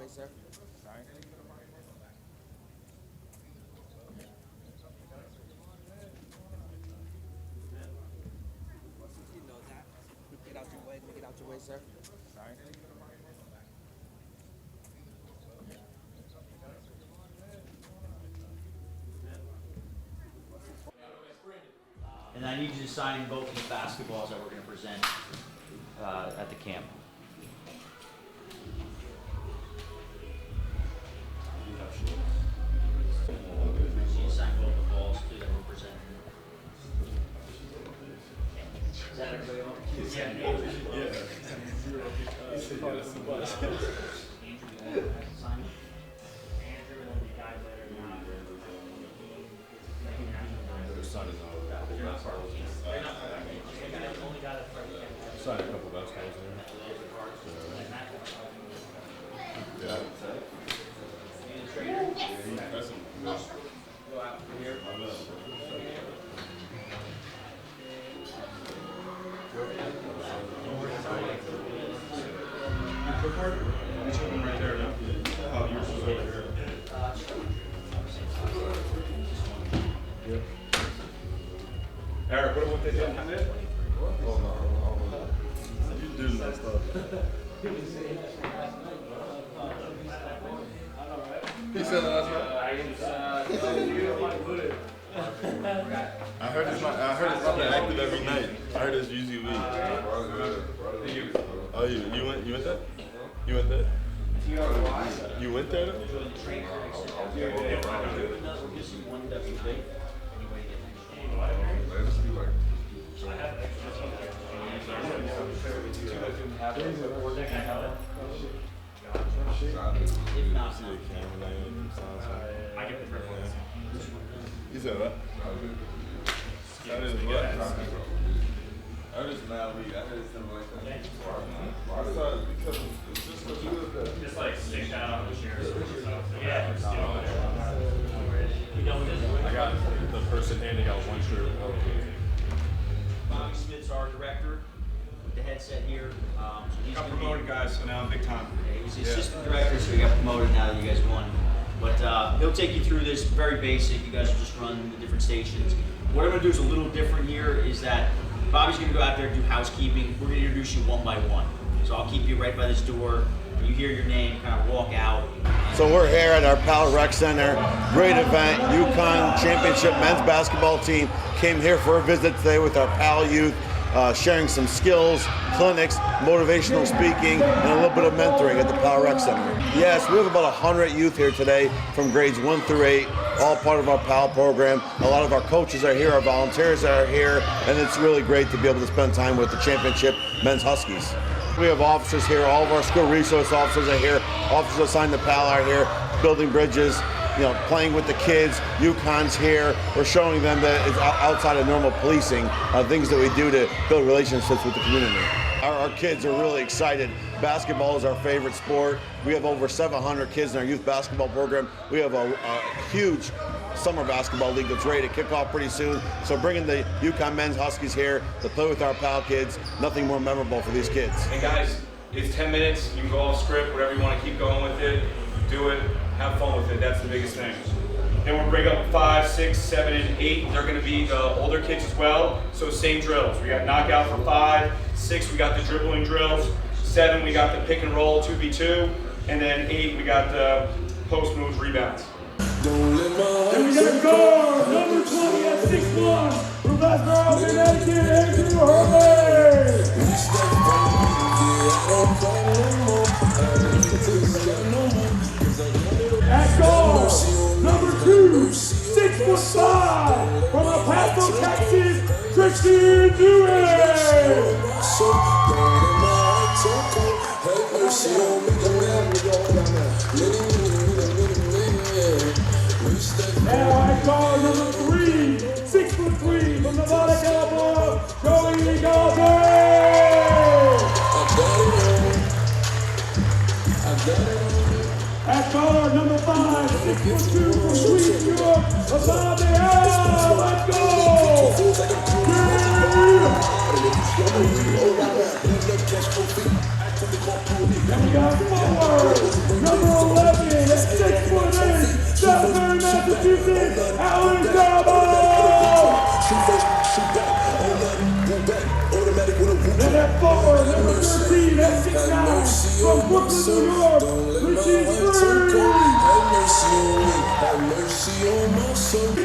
way, sir. Sorry. You know that. Get out your way. Get out your way, sir. Sorry. And I need you to sign both these basketballs that we're going to present at the camp. So you sign both the balls too that we're presenting. Is that everybody on? Yeah. Andrew, sign it. Andrew, and then the guys that are not. Sign a couple basketballs there. Yeah. Go out from here. Right there now. Oh, yours is over here. Yep. Eric, what they did? Oh no. You do that stuff. He said last night. I heard it's not active every night. I heard it's usually week. Oh, you went there? You went there? You went there? I get the first one. You said what? That is what? I heard it's mad week. I heard it's something like that. I thought because it's just what you was there. Just like stick down on the chairs. Yeah. I got the person handing out one shirt. Bobby Smith's our director with the headset here. So he's Got gonna be- promoted, guys, so now I'm big time. Yeah, he was the assistant director, so he got promoted now that you guys won. But he'll take you through this, very basic. You guys will just run the different stations. What I'm gonna do is a little different here, is that Bobby's gonna go out there and do housekeeping. We're gonna introduce you one by one. So I'll keep you right by this door. When you hear your name, kind of walk out. So we're here at our Pal Rec Center. Great event. UConn Championship men's basketball team came here for a visit today with our Pal youth, sharing some skills, clinics, motivational speaking, and a little bit of mentoring at the Pal Rec Center. Yes, we have about 100 youth here today from grades 1 through 8, all part of our Pal program. A lot of our coaches are here, our volunteers are here, and it's really great to be able to spend time with the championship men's Huskies. We have officers here. All of our school resource officers are here. Officers assigned to PAL are here, building bridges, playing with the kids. UConn's here. We're showing them that it's outside of normal policing, things that we do to build relationships with the community. Our kids are really excited. Basketball is our favorite sport. We have over 700 kids in our youth basketball program. We have a huge summer basketball league that's ready to kick off pretty soon. So bringing the UConn men's Huskies here to play with our PAL kids, nothing more memorable for these kids. And guys, it's 10 minutes. You can go off script, whatever you want to keep going with it. Do it. Have fun with it. That's the biggest thing. Then we'll bring up 5, 6, 7, and 8. They're going to be the older kids as well. So same drills. We got knockout for 5. 6, we got the dribbling drills. 7, we got the pick and roll 2v2. And then 8, we got the post moves rebounds. And we got guard number 20 at 6'1", from Waterbury, Connecticut, Andrew Hurley. At guard number 2, 6'5", from El Paso, Texas, Tristan Dewey. Now at guard number 3, 6'3", from Nevada, California, Joey Galvin. At guard number 5, 6'2", from Sweden, New York, Abade. Let's go! And we got forward number from Brooklyn, New York, Richie Free.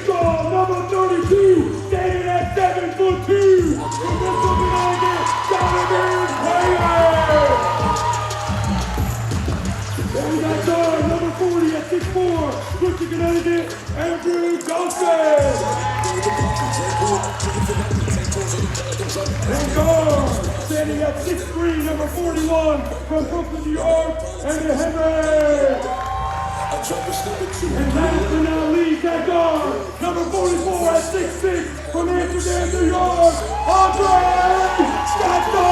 Ball number 32, standing at 7'2", from Brooklyn, Connecticut, Donovan Taylor. Then we got guard number 40 at 6'4", Brooklyn, Connecticut, Andrew Johnson. And guard, standing at 6'3", number 41, from Brooklyn, New York, Andrew Henry. And last but not least, at guard, number 44 at 6'6", from Amsterdam, New York, Andre Scotton.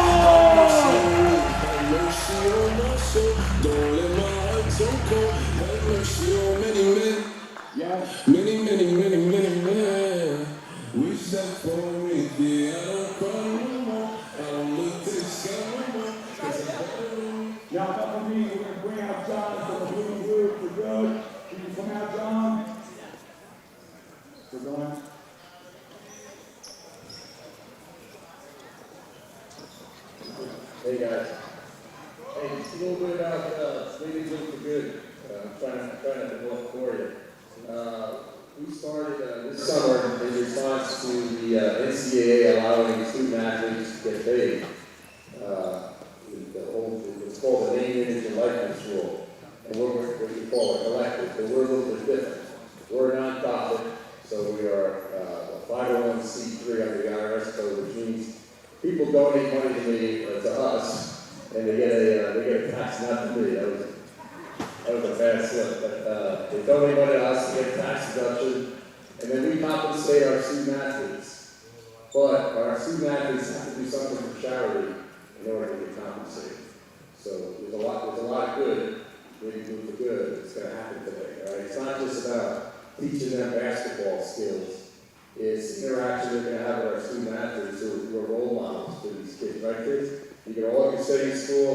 Yeah. Many men. We set for me, I don't cry no more. I don't look this sky no more. Y'all come with me, we're gonna bring out John for the blue and blue for good. You can come out, John. We're going. Hey guys. Hey, just a little bit about Leading Blue for Good. I'm trying to work for you. We started this summer in response to the NCAA allowing student athletes to get paid. It's called the Name, Image, and Likeness Rule. And we're what we call a collective, but we're a little bit different. We're a nonprofit, so we are a 501c3 under the IRS code, which means people donate money to us, and they get a tax, not to me. That was a bad slip, but they donate money to us to get tax deduction, and then we compensate our student athletes. But our student athletes have to do something for charity in order to get compensated. So there's a lot of good, Leading Blue for Good, that's going to happen today. Right? It's not just about teaching them basketball skills. It's interaction we're going to have with our student athletes who are role models for these kids, right kids? You get all your study in school,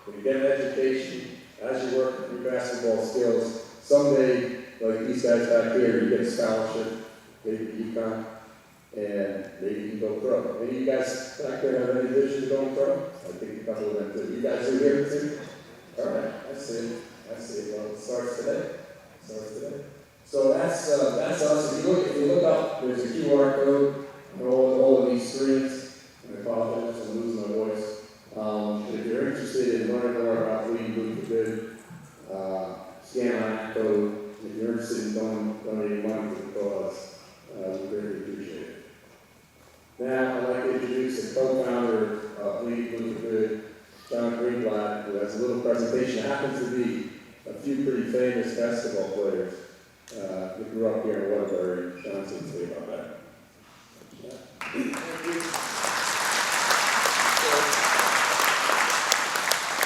when you get an education, as you work with your basketball skills, someday, like these guys back here, you get a scholarship, maybe to UConn, and maybe you can go pro. Maybe you guys back there have any vision of going pro? I think a couple of them do. You guys are here too? All right, I see. Well, it starts today. So that's us. If you look up, there's a QR code on all of these screens. I apologize, I'm losing my voice. If you're interested in learning more about Leading Blue for Good, scan that code. If you're interested in donating money to the cause, we greatly appreciate it. Now, I'd like to introduce the co-founder of Leading Blue for Good, John Greenblatt, who has a little presentation. It happens to be a few pretty famous basketball players who grew up here in Waterbury. John's going to say about that. Yeah.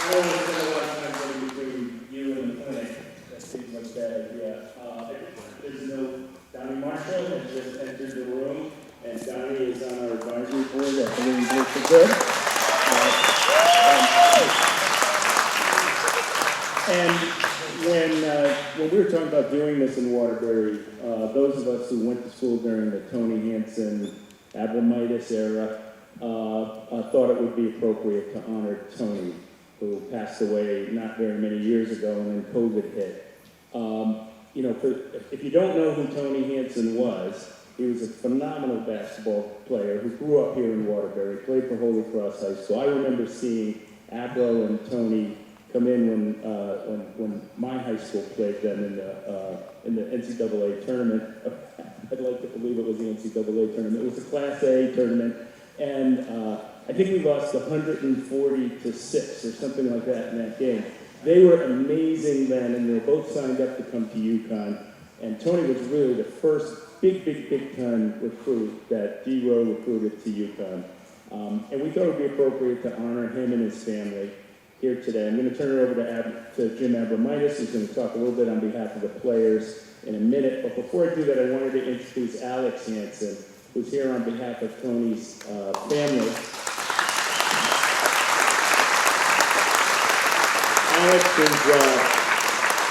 I always spend a lot of time going between you and the clinic. That seems like a bad idea. There's no Donnie Marshall that just entered the room, and Donnie is on our advisory board at Leading Blue for Good. And when we were talking about doing this in Waterbury, those of us who went to school during the Tony Hansen, Abramitis era thought it would be appropriate to honor Tony, who passed away not very many years ago, and then COVID hit. If you don't know who Tony Hansen was, he was a phenomenal basketball player who grew up here in Waterbury, played for Holy Cross High School. I remember seeing Abro and Tony come in when my high school played them in the NCAA tournament. I'd like to believe it was the NCAA tournament. It was a Class A tournament, and I think we lost 140-6 or something like that in that game. They were amazing then, and they were both signed up to come to UConn. And Tony was really the first big time recruit that D-Row recruited to UConn. And we thought it would be appropriate to honor him and his family here today. I'm going to turn it over to Jim Abramitis, who's going to talk a little bit on behalf of the players in a minute. But before I do that, I wanted to introduce Alex Hansen, who's here on behalf of Tony's family. Alex is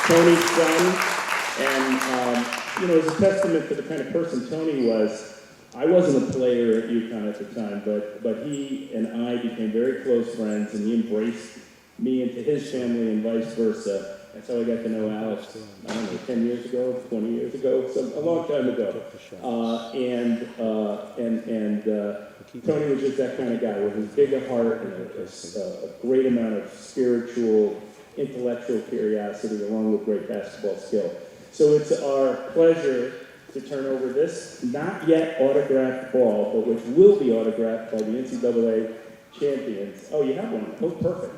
Tony's son, and is a testament to the kind of person Tony was. I wasn't a player at UConn at the time, but he and I became very close friends, and he embraced me into his family and vice versa. That's how I got to know Alex, I don't know, 10 years ago, 20 years ago, a long time ago. Tony was just that kind of guy with his big of heart and a great amount of spiritual, intellectual curiosity along with great basketball skill. So it's our pleasure to turn over this not yet autographed ball, but which will be autographed by the NCAA champions. Oh, you have one? Oh, perfect.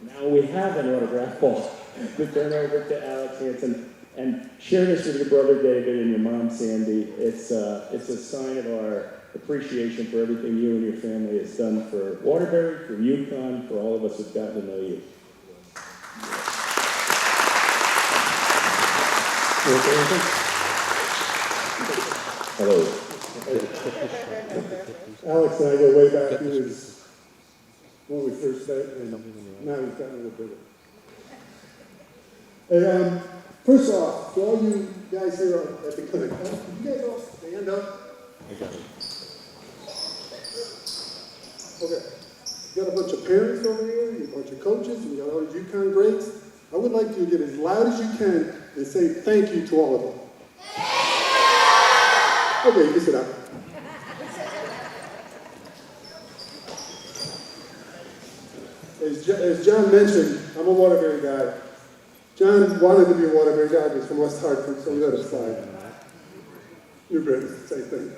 Now we have an autographed ball to turn over to Alex Hansen. And share this with your brother David and your mom Sandy. It's a sign of our appreciation for everything you and your family has done for Waterbury, for UConn, for all of us who've gotten to know you. Hello. Alex and I go way back. He was when we first met, and now he's gotten a little bigger. Hey, first off, to all you guys here at the clinic, you guys all stand up. I got it. Okay. You got a bunch of parents over here, you got a bunch of coaches, and you got all these UConn greats. I would like you to get as loud as you can and say thank you to all of them. Okay, you can sit down. As John mentioned, I'm a Waterbury guy. John wanted to be a Waterbury guy, but he's from West Hartford, so we let it slide. New Britain, same thing.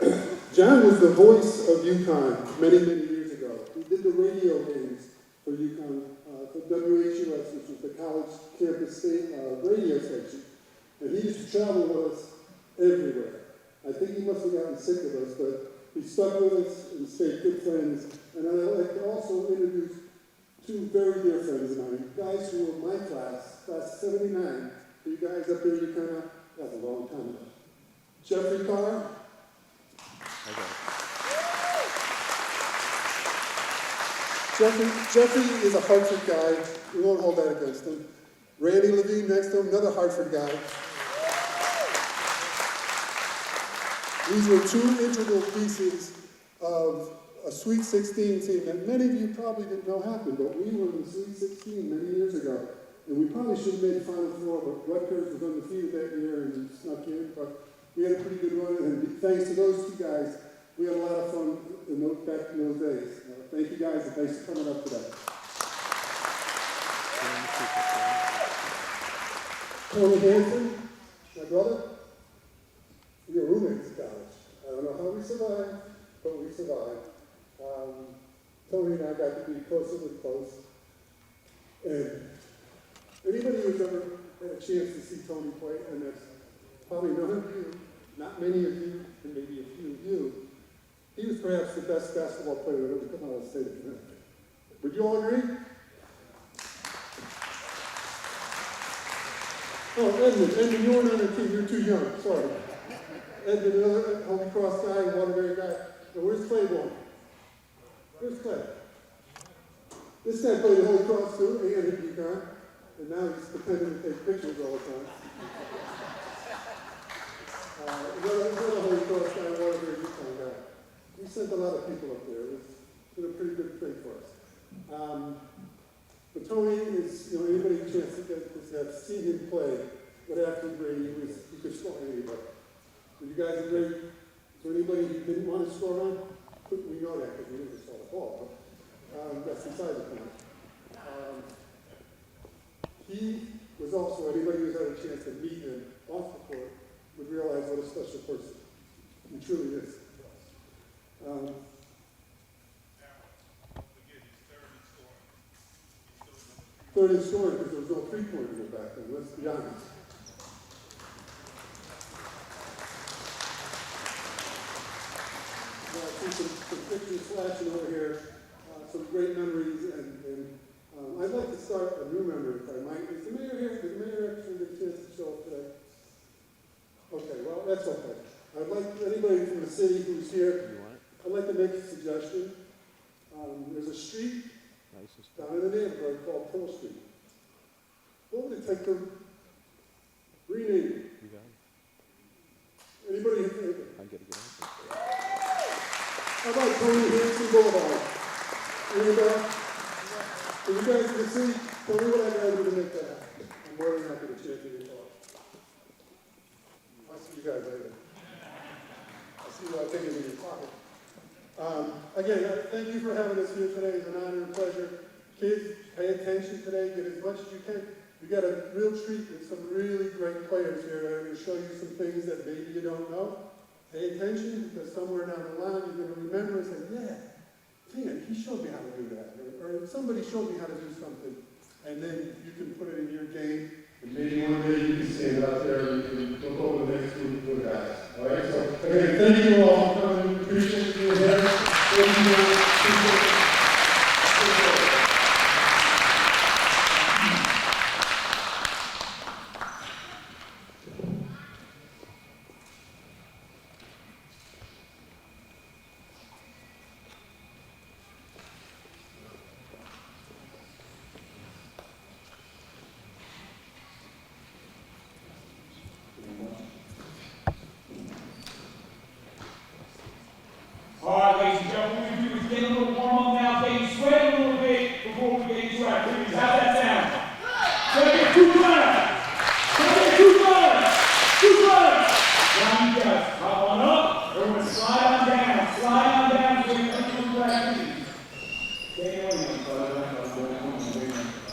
John was the voice of UConn many, many years ago. He did the radio games for UConn, for WHUS, which was the college campus radio station. And he used to travel with us everywhere. I think he must have gotten sick of us, but he stuck with us and stayed good friends. And I'd like to also introduce two very dear friends of mine, guys who were my class 79. You guys up there, you kind of, that's a long time ago. Jeffrey Carr. Jeffrey is a Hartford guy. We won't hold that against him. Randy Levine next to him, another Hartford guy. These were two integral pieces of a Sweet 16 team that many of you probably didn't know happened, but we were in the Sweet 16 many years ago. And we probably should have made the Final Four, but Rutgers was undefeated that year and snuck in. But we had a pretty good run, and thanks to those two guys, we had a lot of fun back in those days. Thank you guys, and thanks for coming up today. Tony Hansen, my brother, we were roommates in college. I don't know how we survived, but we survived. Tony and I got to be closer and close. And anybody who's ever had a chance to see Tony play, and there's probably none of you, not many of you, and maybe a few of you, he was perhaps the best basketball player that ever come out of the state of Connecticut. Would you all agree? Oh, Edmund, you weren't on the team, you're too young, sorry. Edmund, another Holy Cross guy, Waterbury guy. Now, where's Claiborne? Where's Clay? This guy played at Holy Cross too, and at UConn, and now he's pretending to take pictures all the time. Another Holy Cross guy, Waterbury UConn guy. We sent a lot of people up there. It's been a pretty good thing for us. But Tony is, anybody who chance to have seen him play would have to agree he could score on anybody. Would you guys agree? Is there anybody he didn't want to score on? We know that because we never saw the ball, but that's beside the point. He was also, anybody who's had a chance to meet him off the court would realize what a special person he truly is. Third in scoring because there was no three-pointer back then, let's be honest. I see some pictures flashing over here, some great memories, and I'd like to start a new memory if I might. Is the mayor here? Did the mayor actually get a chance to show up today? Okay, well, that's okay. I'd like anybody from the city who's here, I'd like to make a suggestion. There's a street down in the neighborhood called Pearl Street. What would it take to rename it? Anybody in favor? How about Tony Hansen Boulevard? Anybody? So you guys can see, tell me what I gotta do to make that happen. I'm more than happy to champion your talk. I'll see you guys later. I'll see what I take it in your pocket. Again, thank you for having us here today. It's an honor and pleasure. Kids, pay attention today. Get as much as you can. We got a real treat with some really great players here that are going to show you some things that maybe you don't know. Pay attention, because somewhere down the line you're going to remember and say, yeah, man, he showed me how to do that. Or somebody showed me how to do something. And then you can put it in your game. And maybe one day you can stand out there and look over the next group of guys. All right, so again, thank you all for coming. Appreciate you being here. Thank you. Appreciate it. All right, ladies and gentlemen, what we do is get a little warm up now, take a sweat a little bit before we get into our activities. How's that sound? Let's get two runners. Let's get two runners. Two runners. Now you guys, hop on up. We're going to slide on down. Slide on down so we can come to our activities. Stay on you.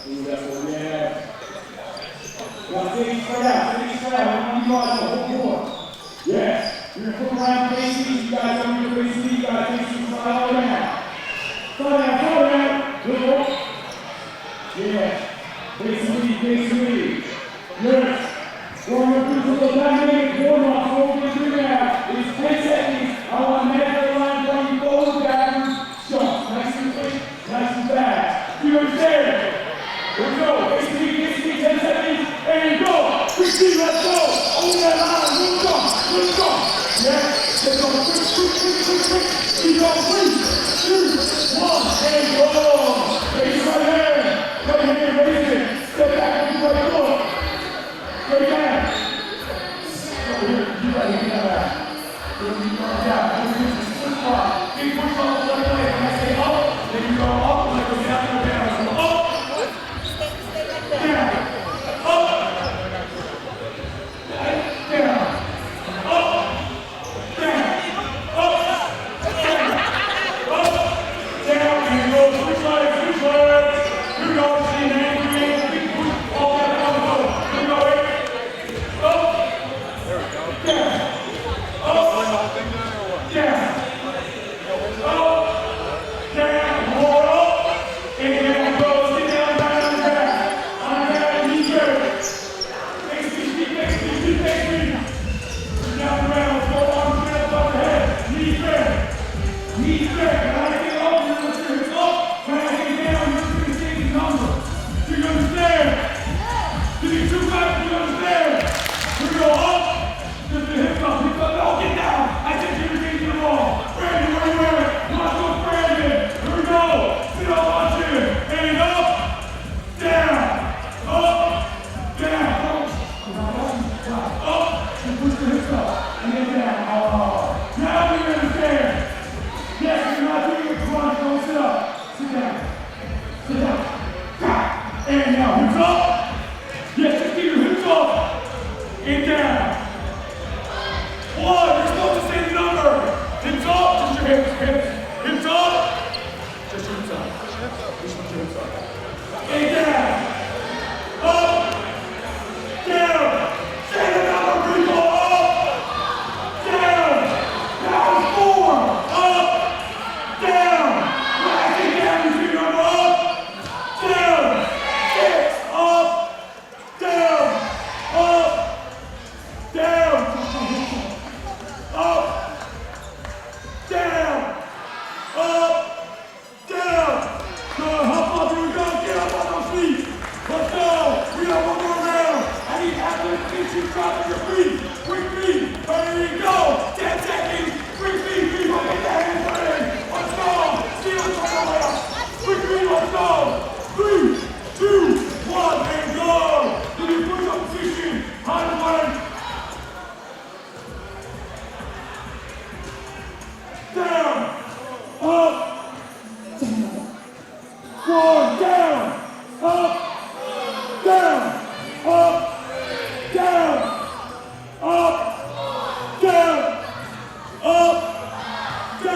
Do that for me. Yeah. Now take it straight out. Take it straight out. I want you guys to hold more. Yes. You're going to come around facing these. You guys come here facing these. You guys facing slide all around. Slide down, slide around. Good work. Yeah. Facing me, facing me. Yes. Going up through the little dynamic warm up. So what we're going to do now is 10 seconds. I want to measure the line from you forward, backwards, jump. Nice and quick, nice and fast. You understand? Here we go. Facing me, 10 seconds. And go. 15, let's go. Over that line. Let's go. Let's go. Yeah, let's go. Quick. Keep going, 3, 2, 1, and go. Raise your right hand. Right hand, raise it. Step back with your right foot. Straight back. Over here, you right here, get out. Good, you go down. Over here, push off. Big push off the left leg. When I say up, then you go up, and I go down, go down. So up, down, up, down.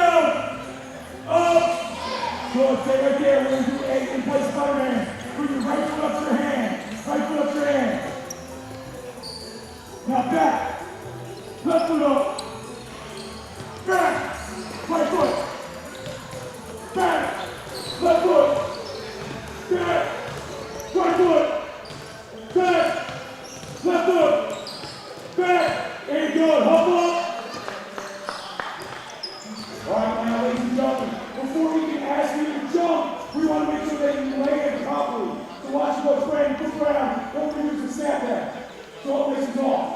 down, up. Good, stay right there. We're going to do 8 in place Spider-Man. Bring your right foot up to your hand. Right foot up to your hand. Now back. Left foot up. Back. Right foot. Back. Left foot. Back. Right foot. Back. Left foot. Back. And good. Hop up. All right, now, ladies and gentlemen, before we can ask you to jump, we want to make sure that you land properly. So watch what's ready, look around, don't use the snap back. So it makes it off.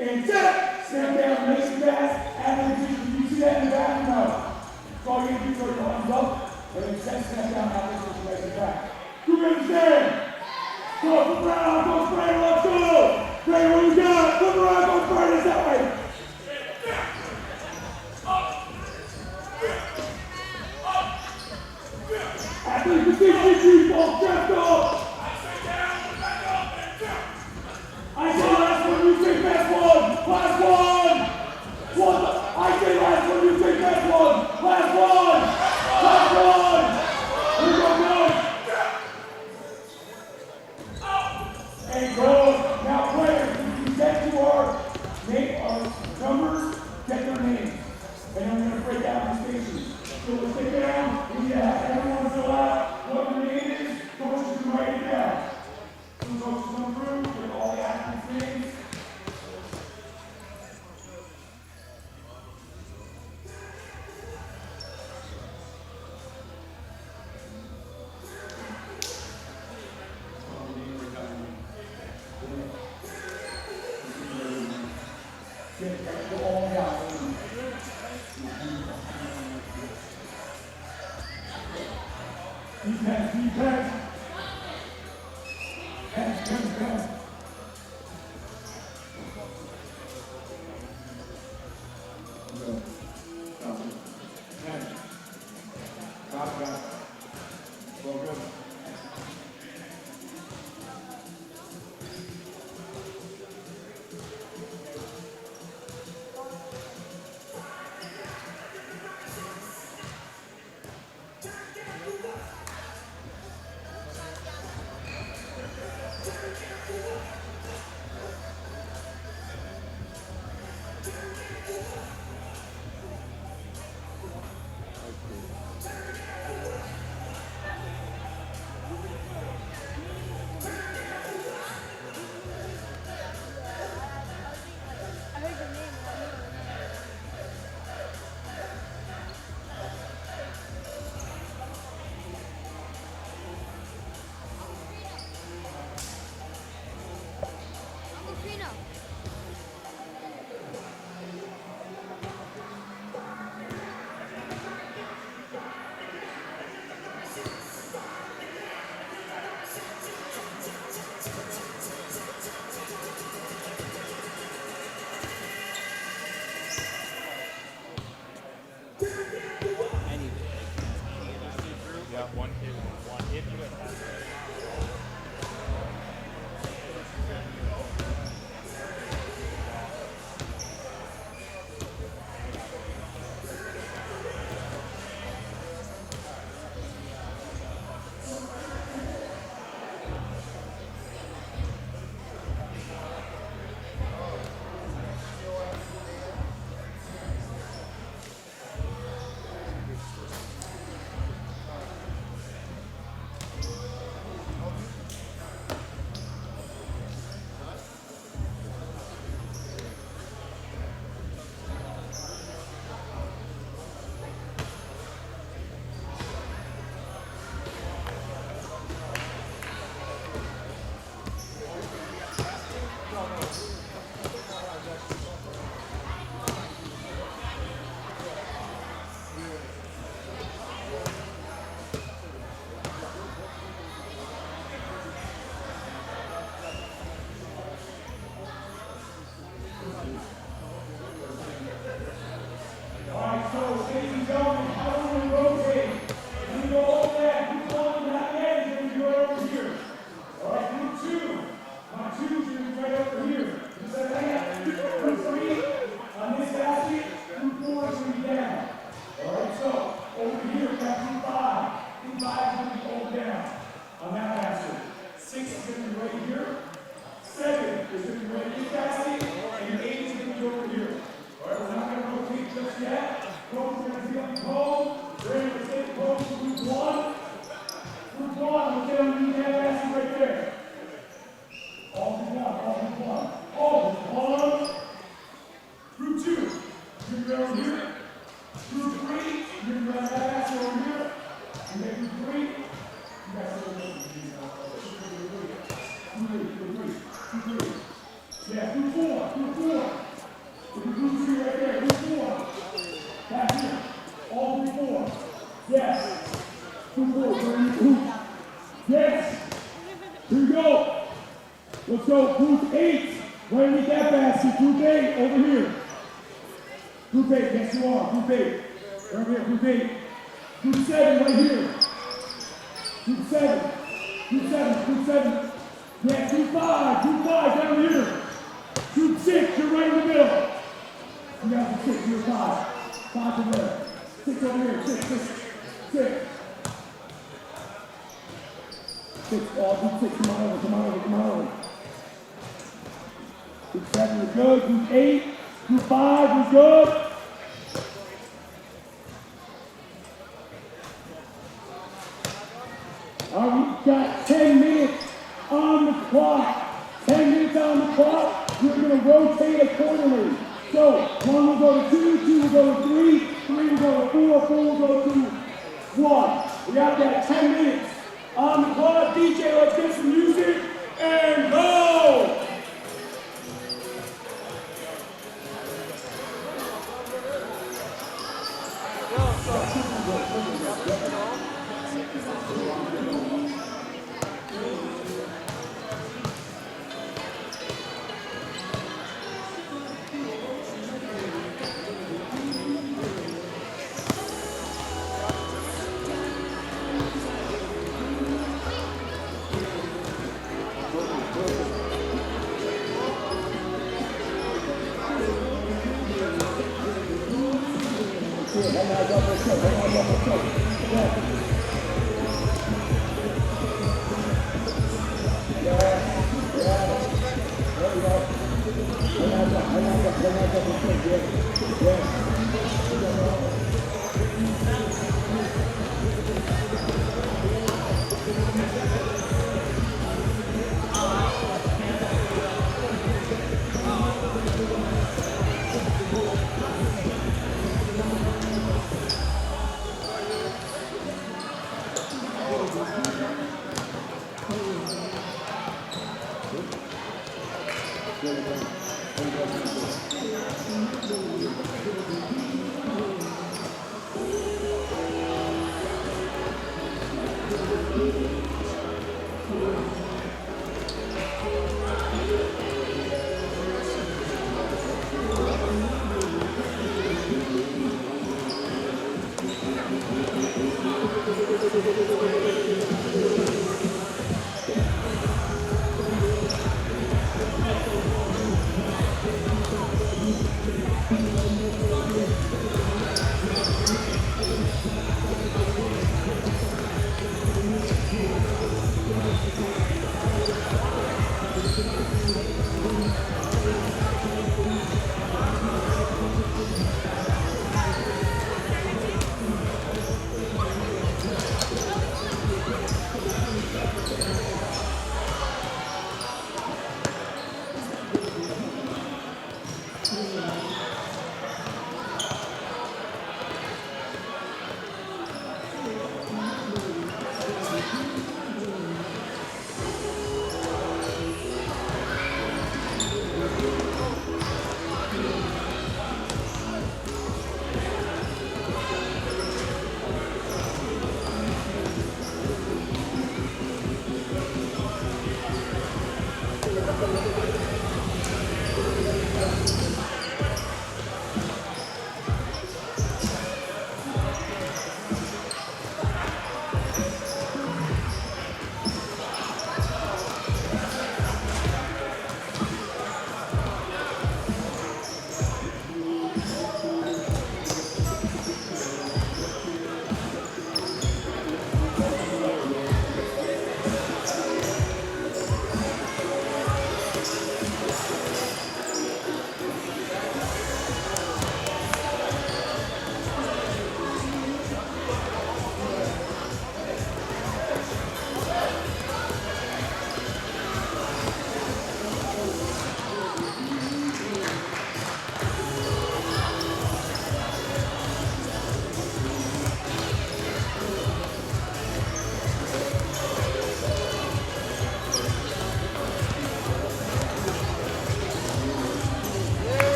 And set, snap down, nice and fast, and you see that in the back and out. So all you have to do is put your arms up, and then set, snap down, after nice and fast. You understand? Go, flip around, go straight, let's go! Great, what you got? Flip around, go straight, it's that way. Athletes, position, ball, chest up. I say last one, you say best one. Last one. I say last one, you say best one. Last one. Last one. Here we go, go. And go. Now players, you get to our numbers, get their names. And then we're going to break down the stations. So we'll sit down, we need to have everyone fill out what your name is, coaches can write it down. Some coaches come through with all the athletes' names. Get all down. Defense, defense. Pass. Go. Got. Well, good. Yes. 2-4, Brandon. Yes. Here we go. Let's go. Group 8. Right underneath that basket. Group 8 over here. Group 8. Yes, you are. Group 8. Right here. Group 8. Group 7 right here. Group 7. Group 7. Group 7. Yeah, group 5. Group 5 down here. Group 6. You're right in the middle. You got the 6. You're 5. 5 over there. 6 over here. 6. 6. 6. 6. Group 6. Come on over. Come on over. Come on over. Group 7 is good. Group 8. Group 5 is good. All right, we've got 10 minutes on the clock. 10 minutes on the clock. We're going to rotate accordingly. So, 1 will go to 2, 2 will go to 3, 3 will go to 4, 4 will go to 1. We got that 10 minutes on the clock. DJ, let's get some music and go!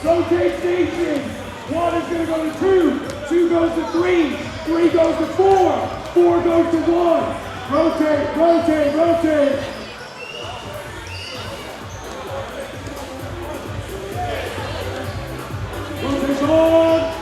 Rotate stations. 1 is going to go to 2. 2 goes to 3. 3 goes to 4. 4 goes to 1. Rotate, rotate, rotate. Rotation on.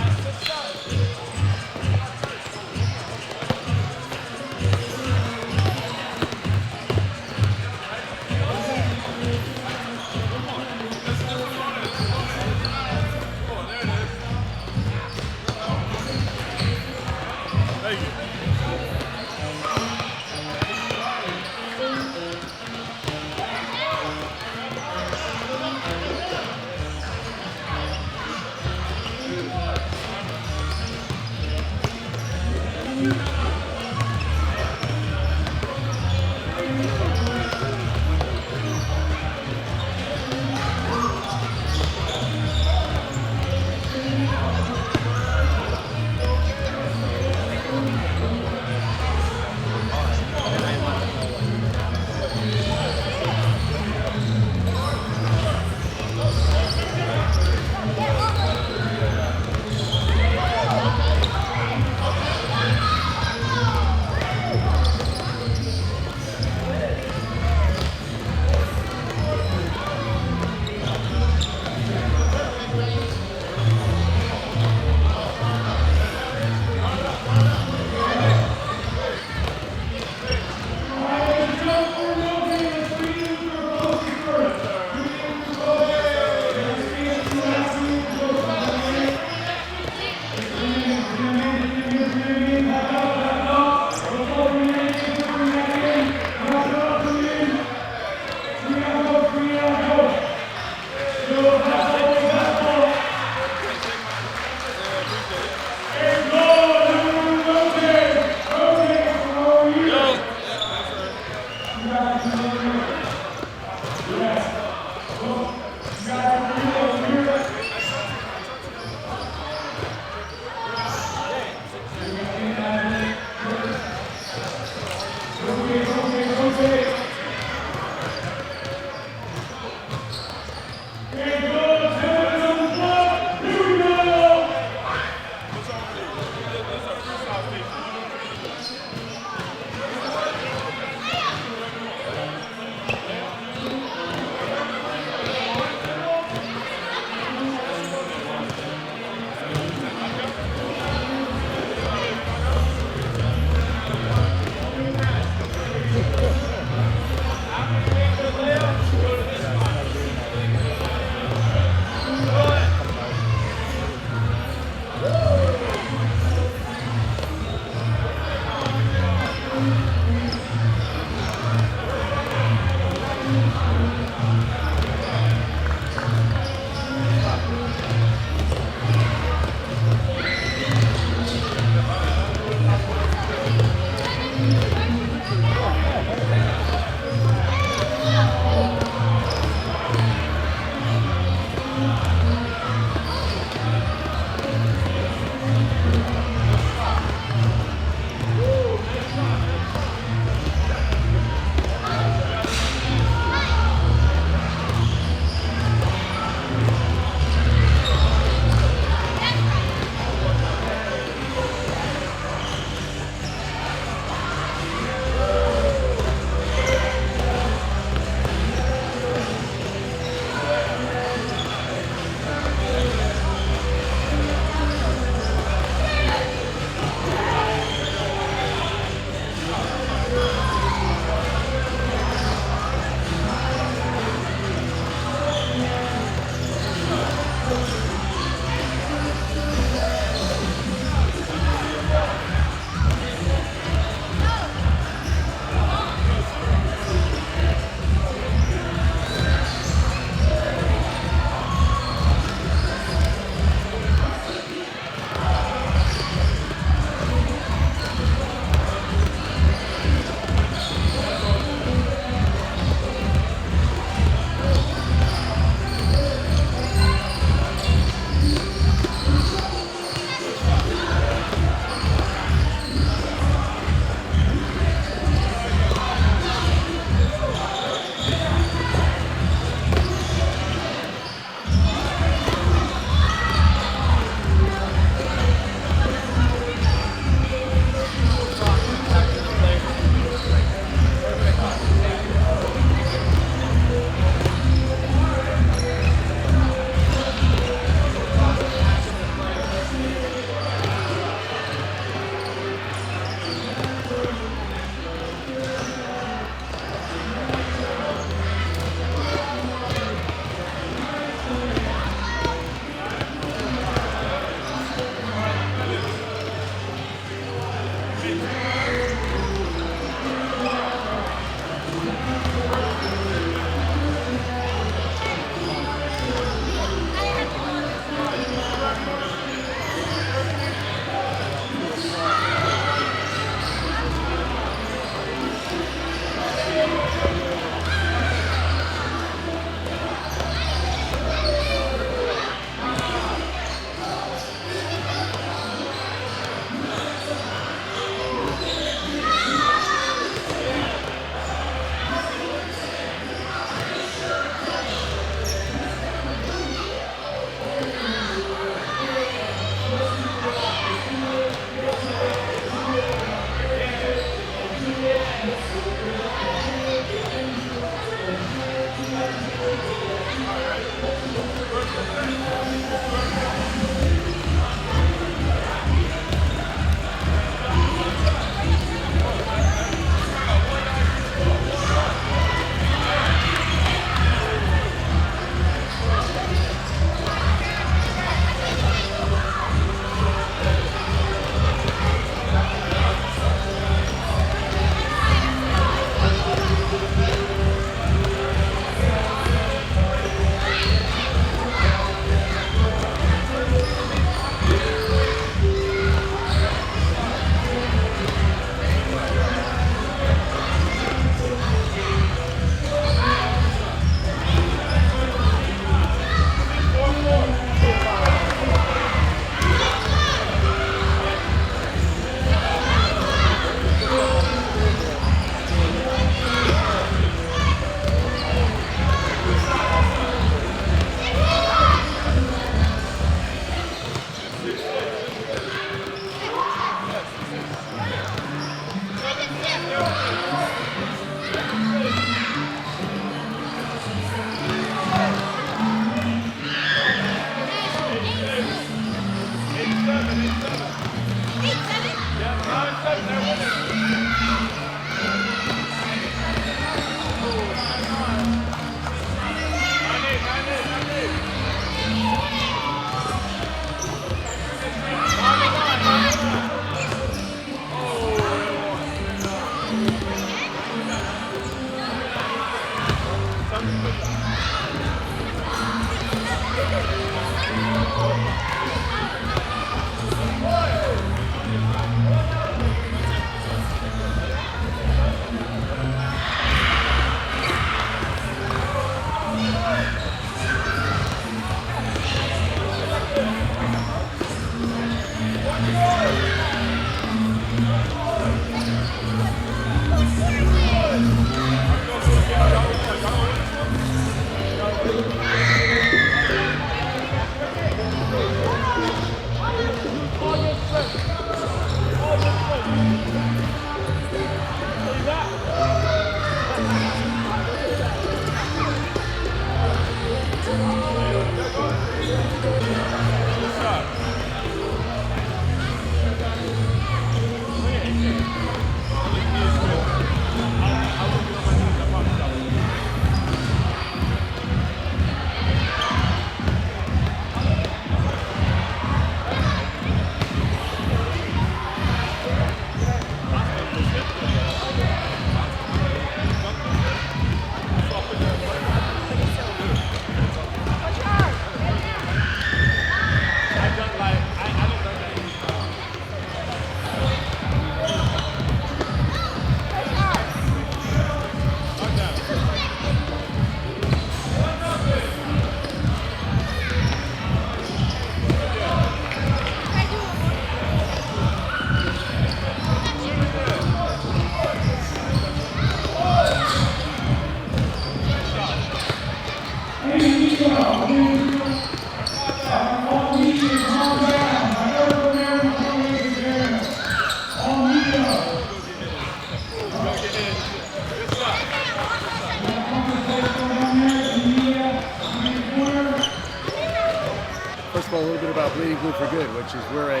First of all, a little bit about Bleeding Blue for Good, which is we're a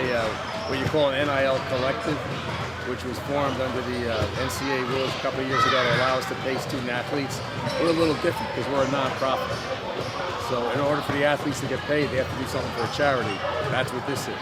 what you call an NIL collective, which was formed under the NCAA rules a couple of years ago to allow us to pay student athletes. We're a little different because we're a nonprofit. So in order for the athletes to get paid, they have to do something for a charity. That's what this is.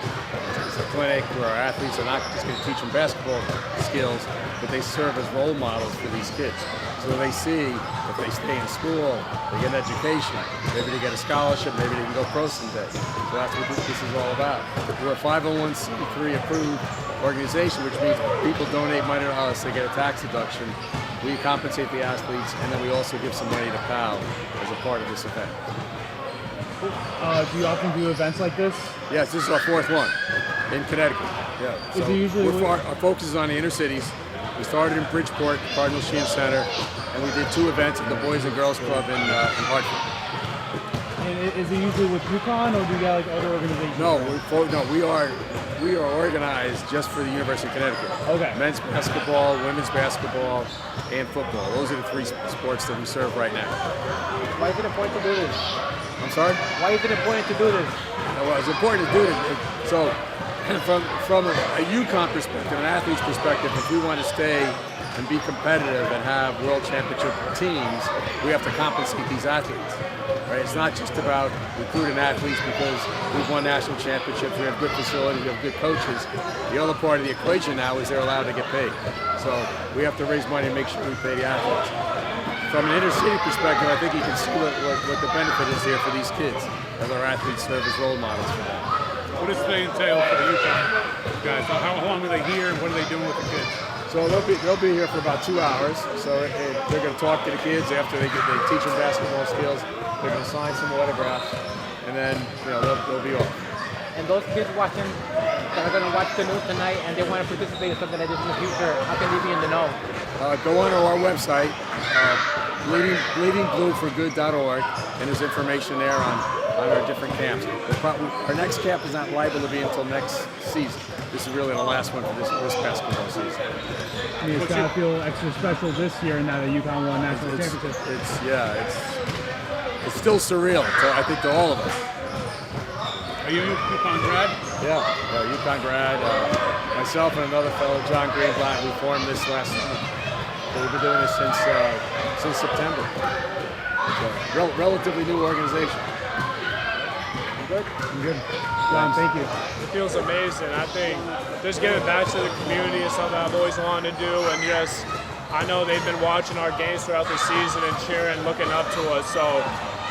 It's a clinic where our athletes are not just going to teach them basketball skills, but they serve as role models for these kids. So they see if they stay in school, they get an education, maybe they get a scholarship, maybe they can go pro someday. So that's what this is all about. We're a 501c3 approved organization, which means people donate money to us, they get a tax deduction. We compensate the athletes, and then we also give some money to PAL as a part of this event. Do you often do events like this? Yes, this is our fourth one in Connecticut. Yeah. Is it usually our focus is on the inner cities. We started in Bridgeport, Cardinal Sheehan Center, and we did 2 events at the Boys and Girls Club in Hartford. And is it usually with UConn, or do you got like other organizations? No, we are organized just for the University of Connecticut. Okay. Men's basketball, women's basketball, and football. Those are the 3 sports that we serve right now. Why is it important to do this? I'm sorry? Why is it important to do this? Well, it's important to do it. So, from a UConn perspective, an athlete's perspective, if we want to stay and be competitive and have world championship teams, we have to compensate these athletes. Right? It's not just about recruiting athletes because we've won national championships, we have good facilities, we have good coaches. The other part of the equation now is they're allowed to get paid. So we have to raise money and make sure we pay the athletes. From an inner city perspective, I think you can see what the benefit is here for these kids, as our athletes serve as role models for them. What does they entail for the UConn guys? How long are they here, and what are they doing with the kids? So they'll be here for about 2 hours. So they're going to talk to the kids after they teach them basketball skills. They're going to sign some autographs, and then they'll be off. And those kids watching that are going to watch the news tonight and they want to participate in something like this in the future, how can they be in the know? Go on to our website, bleedingblueforgood.org, and there's information there on our different camps. Our next camp is not liable to be until next season. This is really the last one for this basketball season. I mean, it's got to feel extra special this year now that UConn won national championship. It's still surreal, I think, to all of us. Are you a UConn grad? Yeah, UConn grad. Myself and another fellow, John Greenblatt, we formed this last summer. So we've been doing this since September. It's a relatively new organization. Good? I'm good. John, thank you. It feels amazing. I think just giving back to the community is something I've always wanted to do, and just I know they've been watching our games throughout the season and cheering, looking up to us. So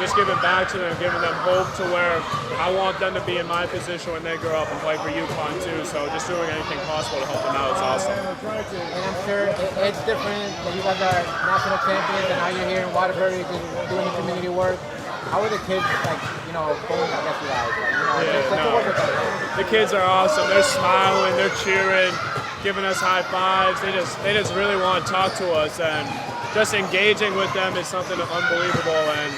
just giving back to them, giving them hope to where I want them to be in my position when they grow up and play for UConn too. So just doing anything possible to help them out is awesome. And I'm sure it's different that you guys are national champions and now you're here in Waterbury doing the community work. How are the kids, going against you guys? The kids are awesome. They're smiling, they're cheering, giving us high fives. They just really want to talk to us, and just engaging with them is something unbelievable. And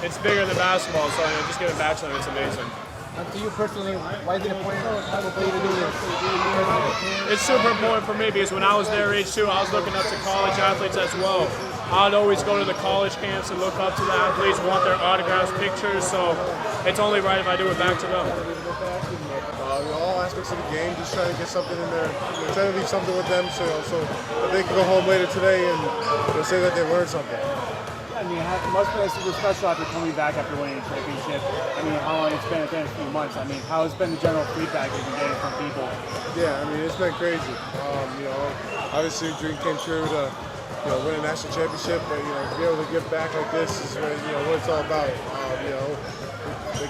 it's bigger than basketball. So just giving back to them, it's amazing. And to you personally, why is it important for you to do this? It's super important for me because when I was their age too, I was looking up to college athletes as well. I'd always go to the college camps and look up to the athletes, want their autographs, pictures, so it's only right if I do it back to them. All aspects of the game, just trying to get something in there, trying to leave something with them so that they can go home later today and say that they learned something. I mean, it must be super special after coming back after winning a championship. I mean, how long it's been at the end of a few months. I mean, how has been the general feedback you've been getting from people? Yeah, I mean, it's been crazy. Obviously, the dream came true to win a national championship, but to be able to give back like this is what it's all about.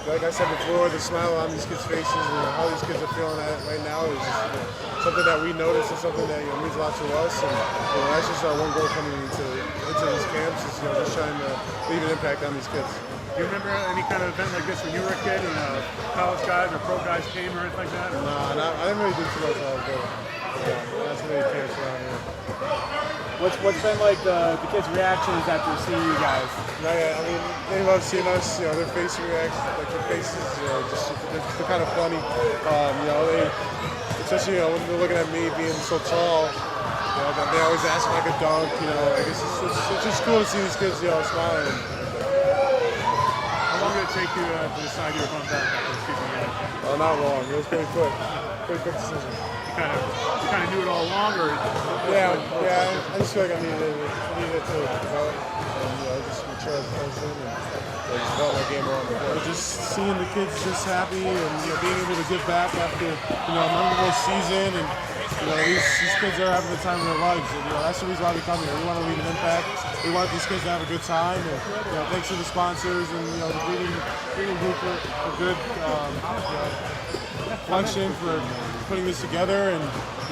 Like I said before, the smile on these kids' faces and how these kids are feeling right now is just, something that we notice and something that means a lot to us. And that's just our one goal coming into these camps is just trying to leave an impact on these kids. Do you remember any kind of event like this when you were a kid and college guys or pro guys came or anything like that? No, I didn't really do too much when I was little. That's many camps around here. What's been like the kids' reactions after seeing you guys? I mean, they love seeing us. Their face reactions, like their faces, they're kind of funny. Especially when they're looking at me being so tall. They always ask me like a dunk. I guess it's just cool to see these kids, smiling. How long did it take you to decide you were going back after speaking again? Oh, not long. It was pretty quick. Pretty quick decision. You kind of knew it all along, or? Yeah. I just feel like I needed it to develop and just mature as a person and just develop my game on. Just seeing the kids just happy and being able to give back after a memorable season and these kids are having the time of their lives. And, that's the reason why we come here. We want to leave an impact. We want these kids to have a good time. And thanks to the sponsors and the breeding group for good function for putting this together. And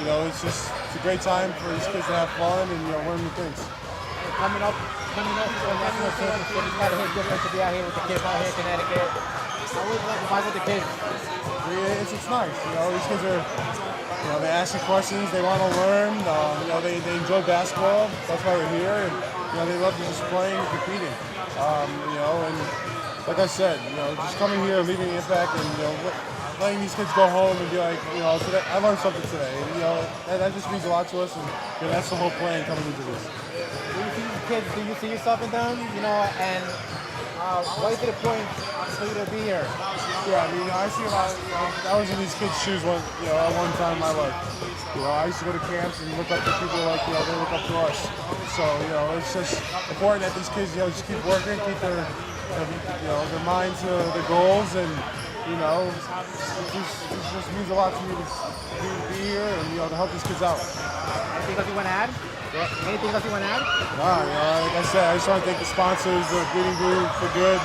it's a great time for these kids to have fun and learn new things. Coming up to the national championship, it's got to hit different to be out here with the kids out here in Connecticut. How was it like to fight with the kids? It's nice. These kids are. They ask you questions. They want to learn. They enjoy basketball. That's why they're here, and they love just playing and competing. And like I said, just coming here, leaving an impact, and letting these kids go home and be like, today, I learned something today. And that just means a lot to us, and that's the whole plan coming into this. Do you see these kids? Do you see yourself in them? And why is it a point for you to be here? Yeah, I see a lot. I was in these kids' shoes at one time in my life. I used to go to camps and look up to people like they look up to us. So it's just important that these kids just keep working, keep their minds to their goals, and it just means a lot to me to be here and to help these kids out. Anything else you want to add? Anything else you want to add? Like I said, I just want to thank the sponsors, the breeding group for good,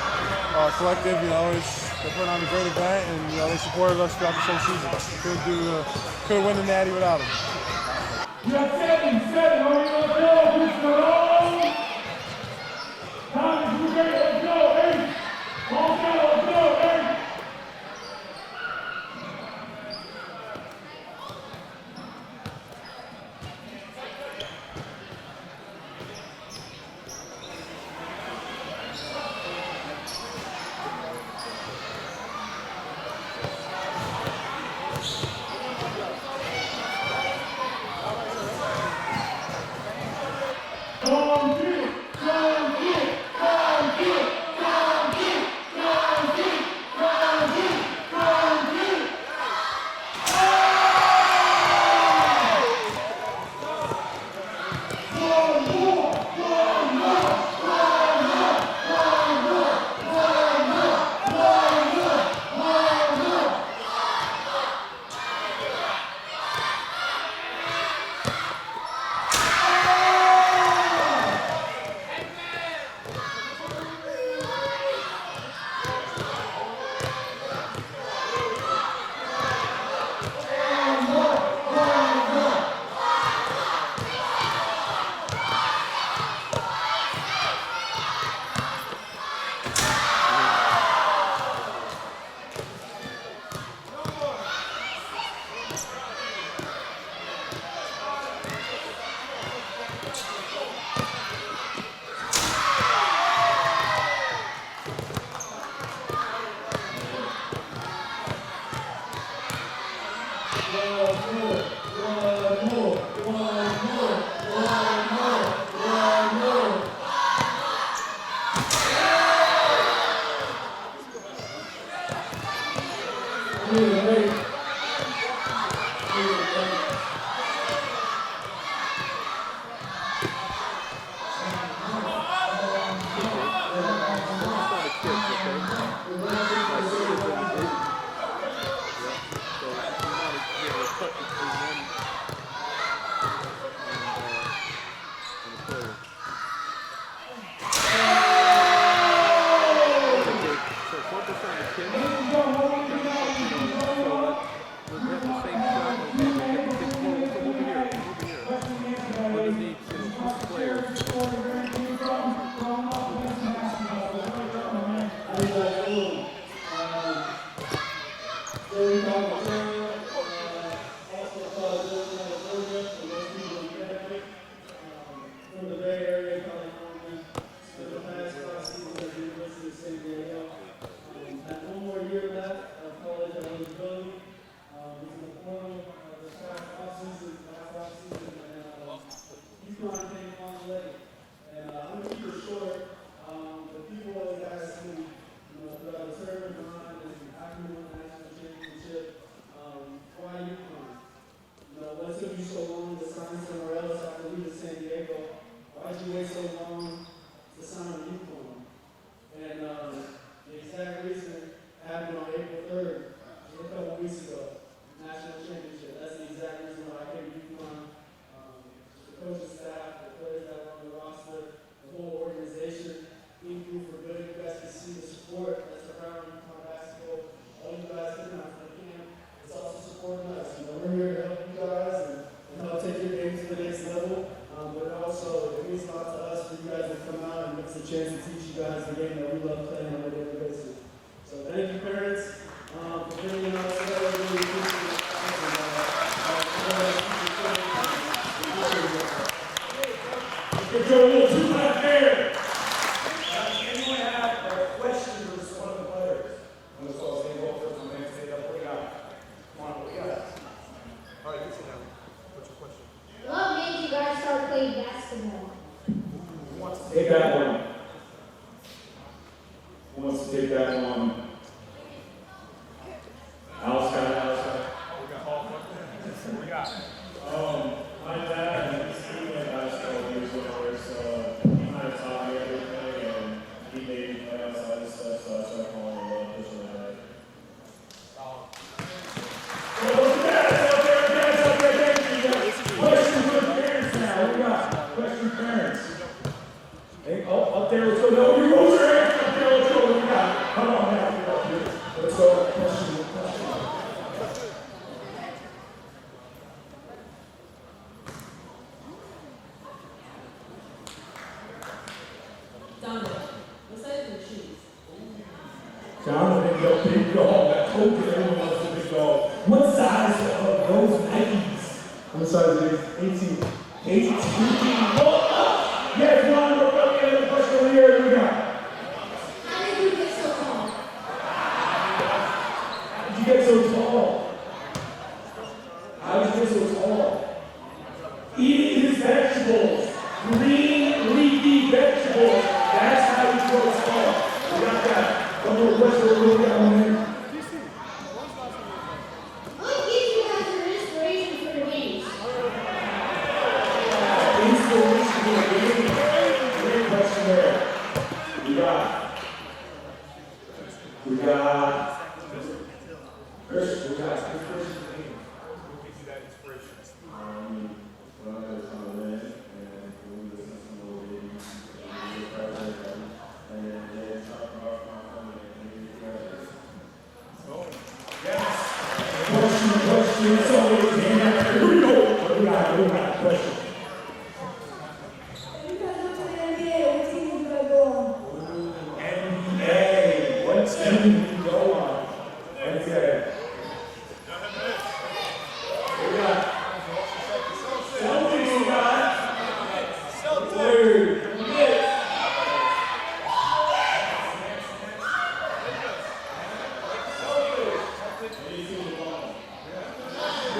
collective. They're putting on a great event, and they supported us throughout the whole season. Couldn't win the Natty without them. We have 7, are we gonna go? Who's gonna Thomas, we're ready, let's go, 8. All down, let's go, 8.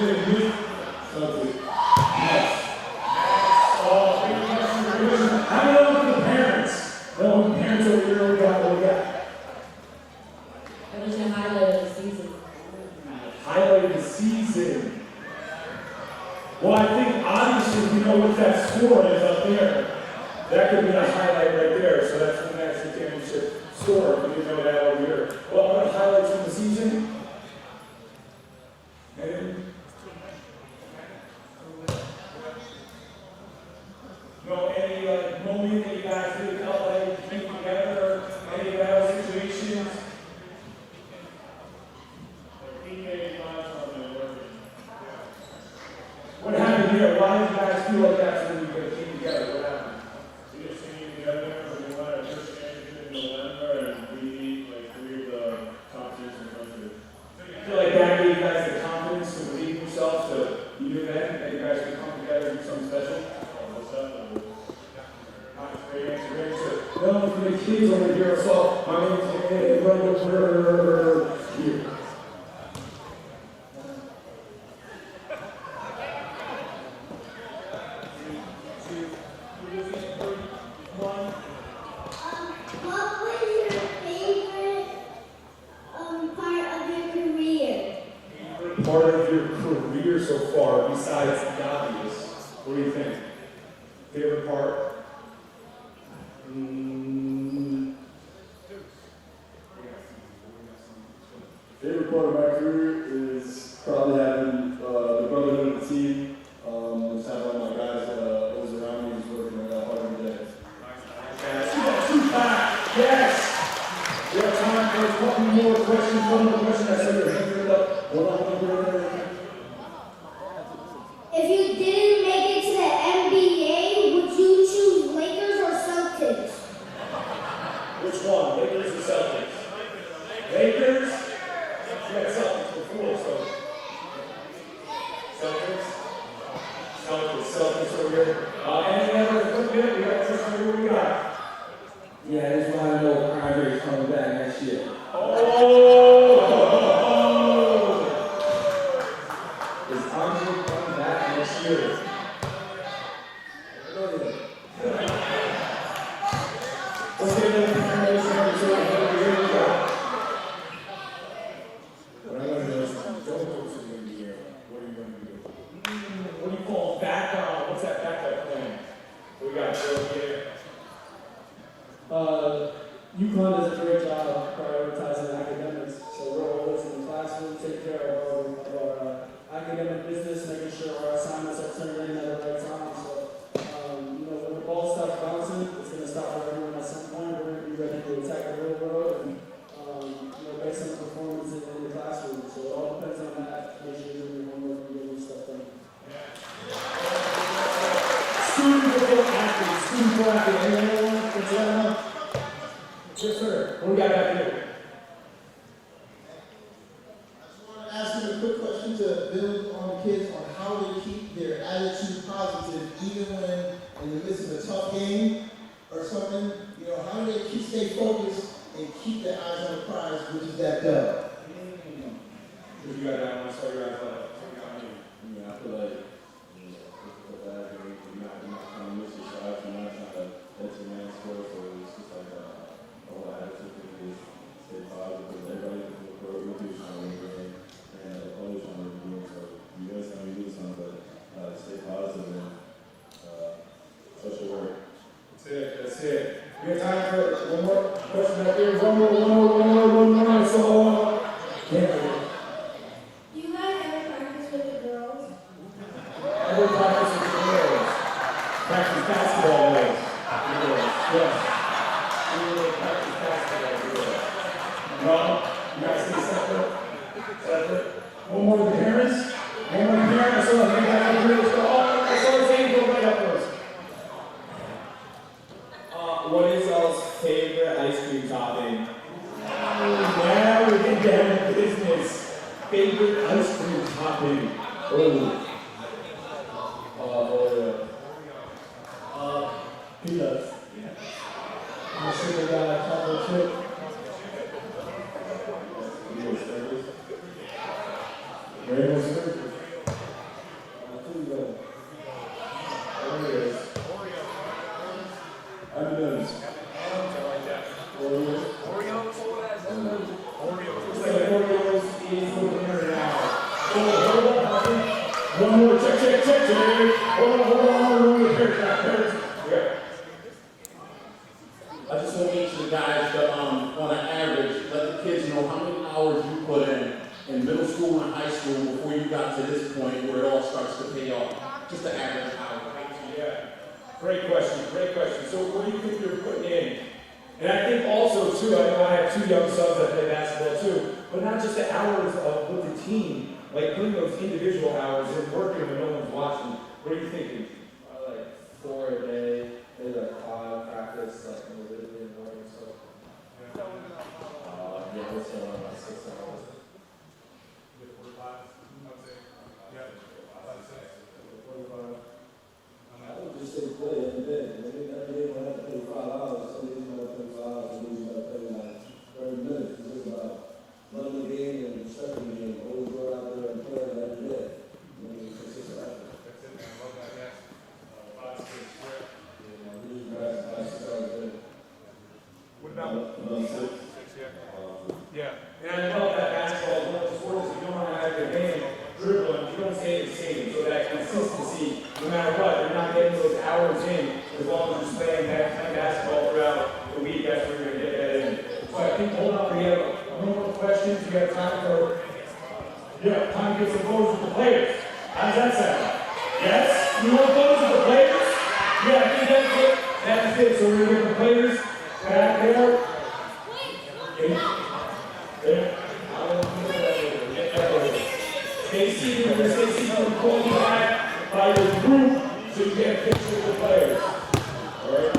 How about the parents? No, parents over here, what we got? What was your highlight of the season? Highlight of the season. Well, I think obviously we know what that score is up there. That could be a highlight right there. So that's the national championship score. We didn't know that over here. Well, other highlights from the season. And any moment that you guys really felt like thinking together, or any battle situations? What happened here? Why did you guys feel like that's when you could team together? What happened? We just came together and we won our first championship in November and we beat like 3 of the top teams in the country. I feel like that gave you guys the confidence to believe in yourselves to you then that you guys could come together and do something special? What's up? Great answer, great answer. No, for the kids over here, so my name's here. What was your favorite part of your career? Part of your career so far, besides the obvious? What do you think? Favorite part? Favorite part of my career is probably having the brotherhood of the team. Just having all my guys always around me, just working hard every day. Yes! We have time for a couple more questions. One more question. I saw your hand up. If you didn't make it to the NBA, would you choose Lakers or Celtics? Which one? Lakers or Celtics? Lakers? You had Celtics before, so. Celtics over here. Any other equipment? We got just what we got. Yeah, I just want to know if Andre is coming back next year. Is Andre coming back next year? Let's get another information on the show. Here we go. What I want to know is, don't go to the NBA. What are you going to do? What do you call backup? What's that backup plan? We got Joe here. UConn does a great job of prioritizing academics, so we're always in the classroom, take care of our academic business, making sure our assignments are turned in at the right time. So, when the ball starts bouncing, it's going to stop for everyone at some point. We're going to be ready to attack the real world and, based on the performance in the classroom. So it all depends on that. Make sure you're doing your homework and getting stuff done. Student for athlete. Anyone? What's that? Yes, sir. What do we got back here? Ask them a quick question to build on the kids on how they keep their attitude positive even when in the midst of a tough game or something. How do they stay focused and keep their eyes on the prize, which is that dub? You got that one, so you're at I feel like you're not trying to miss your shots, you're not trying to let your man score, so it's just like a whole attitude thing is stay positive, because everybody in the world will do something, and the coach on the room, so you guys know you do something, but stay positive and social work. That's it. We have time for one more question up here. One more. So, yeah. Do you guys ever practice with the girls? Ever practice with the girls? Practice basketball with yes. We will practice basketball with No? You guys stay separate? One more with the parents? One more with the parents? I saw the guy over here. I saw his hand go right up first. What is y'all's favorite ice cream topping? Now we get down to business. Favorite ice cream topping? Peanuts. I'm sure they got a chocolate chip. Rainbow Sprinkles. Jay. Hold on, yeah. I just want each of the guys to, on an average, let the kids know how many hours you put in middle school and high school before you got to this point where it all starts to pay off. Just the average hour. Yeah. Great question, great question. So what do you think you're putting in? And I think also too, I know I have 2 young sons that play basketball too, but not just the hours of with the team, like putting those individual hours in working when no one's watching. What are you thinking? Like 4 a day, maybe like 5 practice, like individually in the morning. So yeah, we'll say around like 6 hours. I would just say play every day. Every day we'll have to play 5 hours. Some days we'll have to play 5 hours, some days we'll have to play like 30 minutes. It's just about running the game and respecting the game. Always go out there and play every day. It's consistent effort. What about 6? Yeah. And I know that basketball is one of the sports if you don't know how to game, dribbling, you don't stay the same. So that consistency, no matter what, you're not getting those hours in as long as you're playing basketball throughout the week. That's where you're going to get that in. So I think, hold on, we have no more questions. We have time for, time to get some photos with the players. How does that sound? Yes? You want photos with the players? Yeah, I think that's it. That's it. So we're going to get the players back there. Stay seated, stay seated, pull you back by your group so you get a picture of the players. Alright?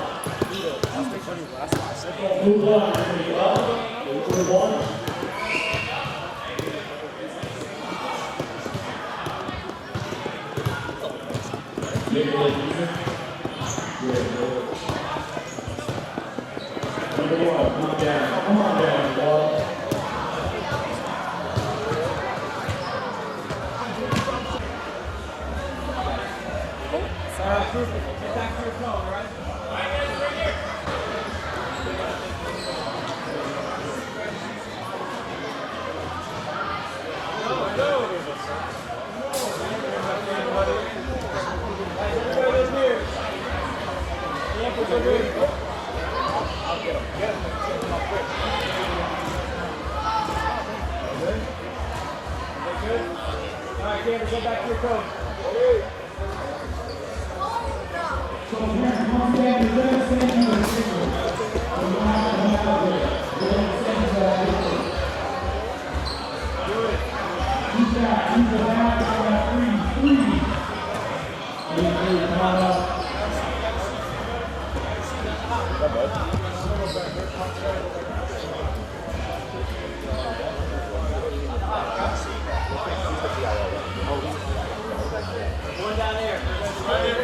Move on, we're going to be up. Move on. Make it look easy. Good. Number 1, come down. Come on down, ball. Get back to your phone, all right? Alright, Cameron, go back to your coach. One down here. Right here.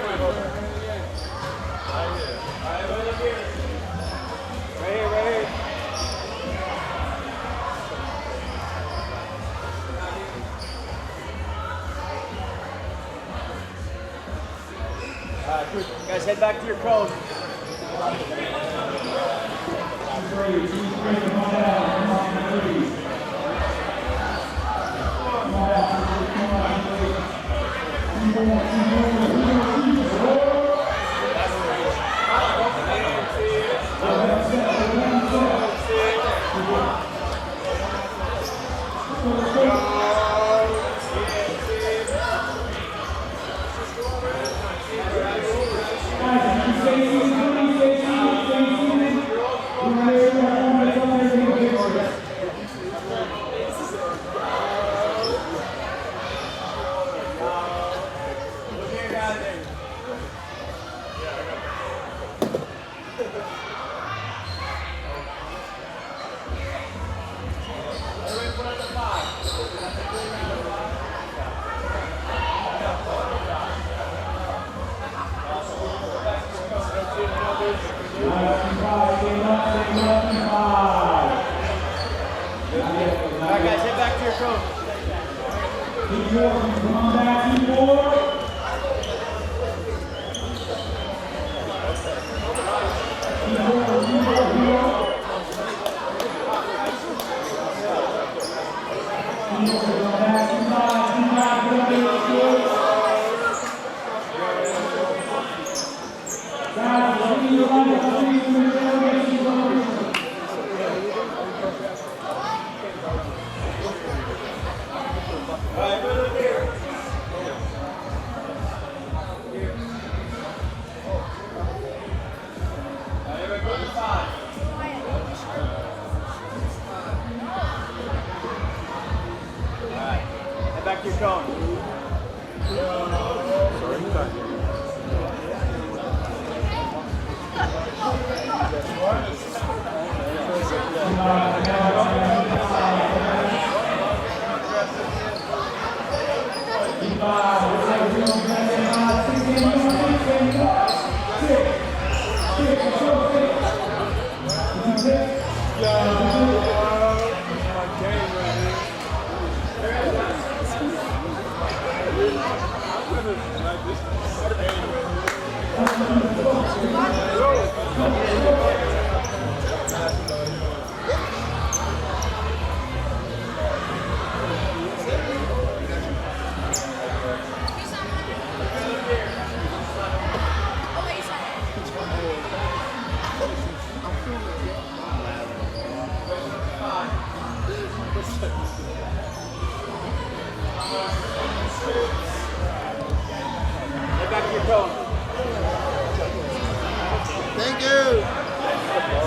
Alright, guys, head back to your coach. Alright guys, head back to your coach. Keep working, come on back, keep more. Thank you.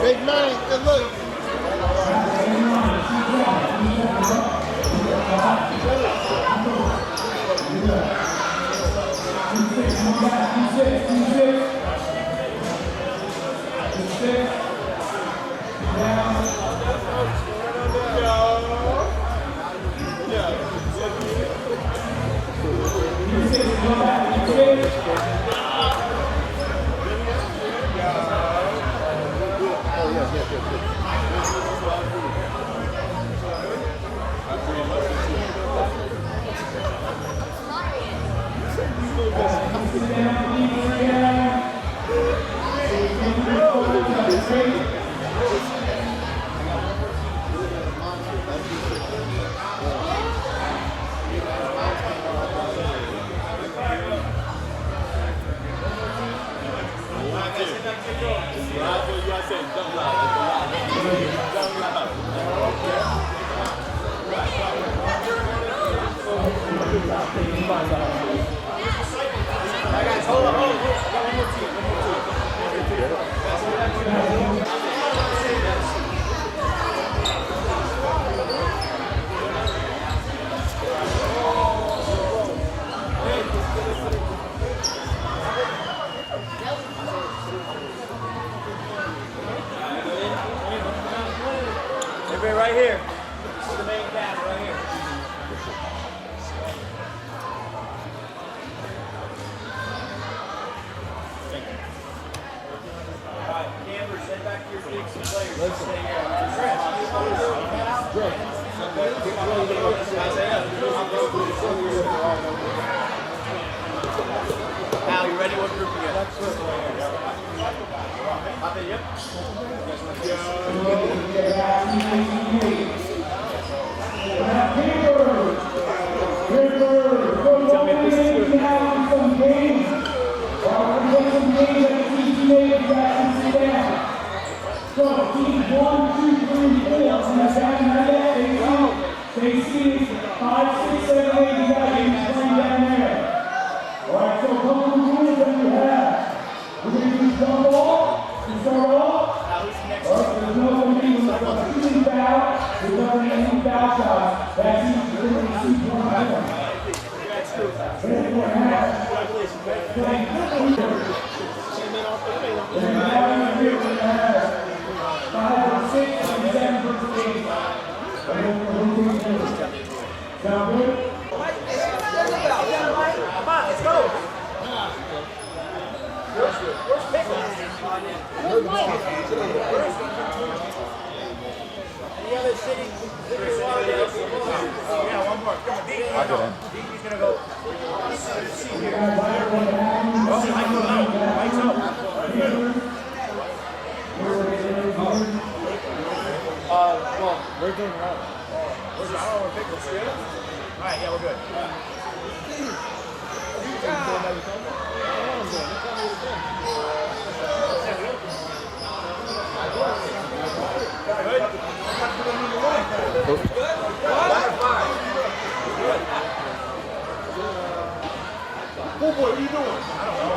Big night. Good look. Everybody right here. This is the main camera right here. Alright, campers, head back to your gigs and players. Stay here. Al, you ready? What group you got? Hop in, yep. Tell me if this is good. Some games. Some games that the team got to down. So, teams 1, 2, 3, 4 on the back of they see 5, 6, 7, 8, you got to playing down there. Alright, so a couple of rules that we have. We're going to use double ball to start off. Alright, there's no one shooting foul. There's no any foul shots. That's each really see one point. Then we're have 5 or 6 and 7 versus 8. Sound good? Come on, let's go. Where's Pickles? Any other city? Yeah, one more. Come on, Deep. Deep's gonna go. See here. Lights out. Well, we're doing wrong. I don't know where Pickles is. All right, yeah, we're good. Oh boy, what are you doing? I don't know.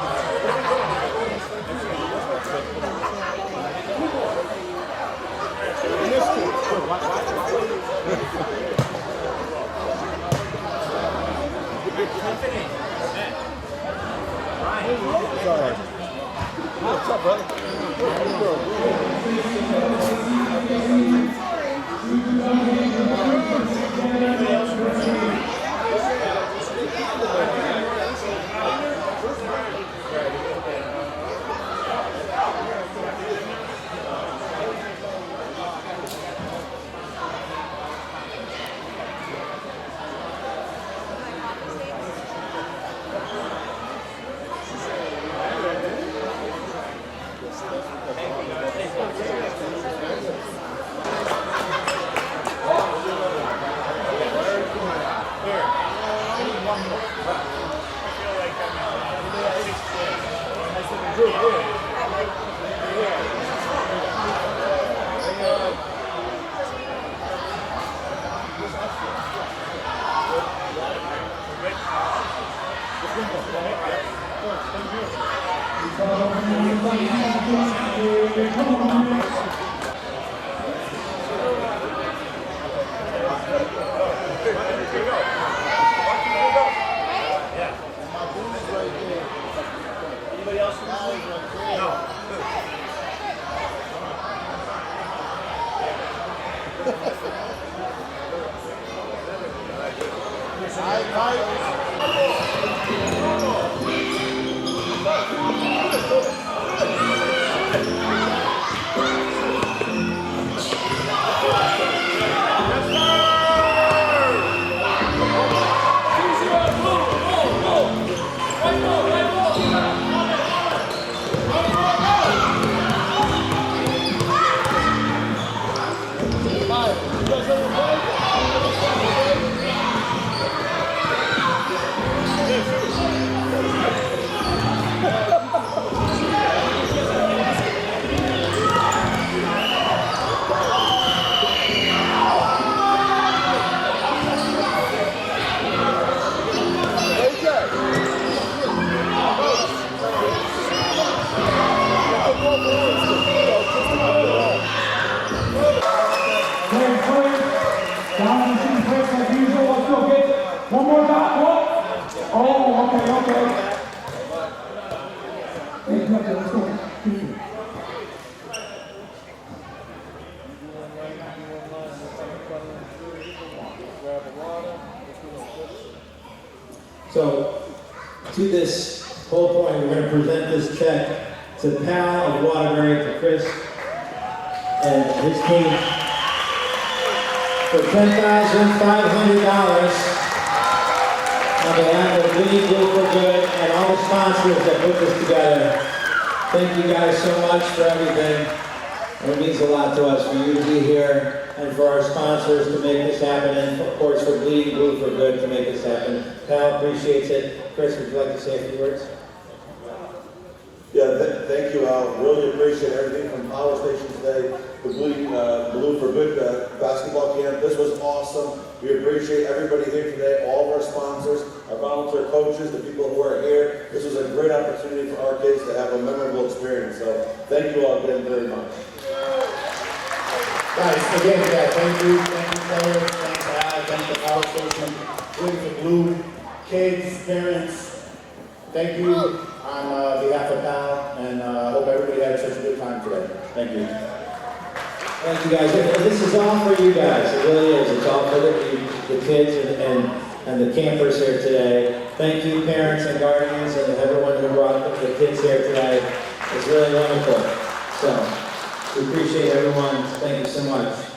Sorry. What's up, brother? One more dot, what? Oh, okay, okay. Hey, let's go. So, to this whole point, we're going to present this check to Pal of Waterbury, to Chris and his team for $10,500 on behalf of Bleeding Blue for Good and all the sponsors that put this together. Thank you guys so much for everything. It means a lot to us for you to be here and for our sponsors to make this happen, and of course for Bleeding Blue for Good to make this happen. Pal appreciates it. Chris, would you like to say a few words? Yeah, thank you, Al. Really appreciate everything from Power Station today, the Bleeding Blue for Good basketball camp. This was awesome. We appreciate everybody here today, all of our sponsors, our volunteer coaches, the people who are here. This was a great opportunity for our kids to have a memorable experience. So thank you all again very much. Guys, again, thank you players, thanks Al, thanks the Power Station, Bleeding for Blue, kids, parents, thank you on behalf of Pal, and hope everybody had such a good time today. Thank you. Thank you guys. This is all for you guys. It really is. It's all for the kids and the campers here today. Thank you, parents and guardians, and everyone who brought the kids here today. It's really wonderful. So, we appreciate everyone. Thank you so much.